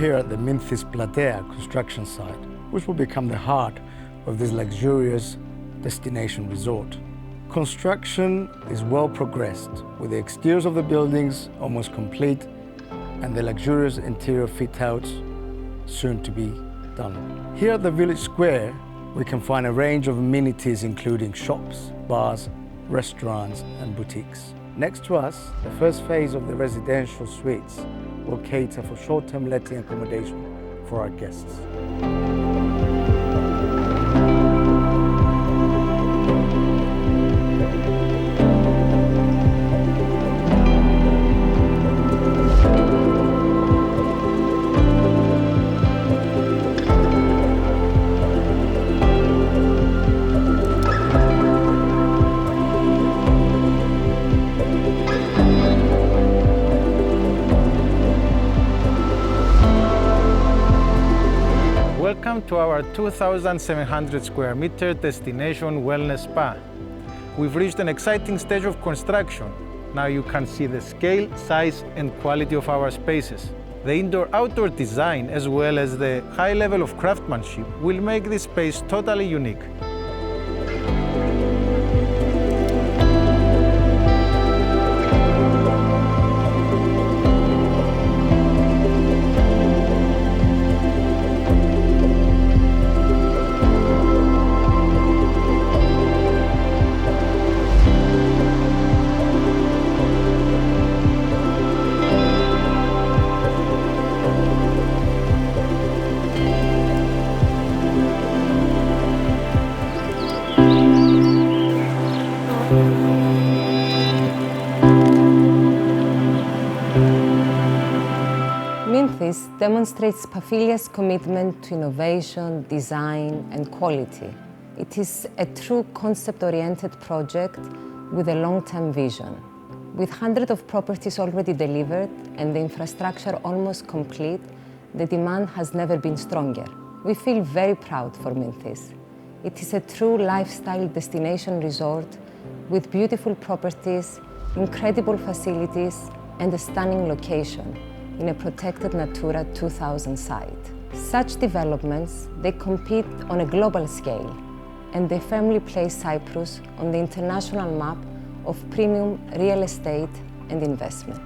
here at the Minthis Platea construction site, which will become the heart of this luxurious destination resort. Construction is well progressed, with the exteriors of the buildings almost complete and the luxurious interior fit-outs soon to be done. Here at the village square, we can find a range of amenities including shops, bars, restaurants and boutiques. Next to us, the first phase of the residential suites will cater for short-term letting accommodation for our guests. Welcome to our 2,700 square meter destination wellness spa. We've reached an exciting stage of construction. Now you can see the scale, size and quality of our spaces. The indoor-outdoor design as well as the high level of craftsmanship will make this space totally unique. Minthis demonstrates Paphilia's commitment to innovation, design and quality. It is a true concept-oriented project with a long-term vision. With hundreds of properties already delivered and the infrastructure almost complete, the demand has never been stronger. We feel very proud for Minthis. It is a true lifestyle destination resort with beautiful properties, incredible facilities and a stunning location in a protected Natura 2000 site. Such developments, they compete on a global scale and they firmly place Cyprus on the international map of premium real estate and investment.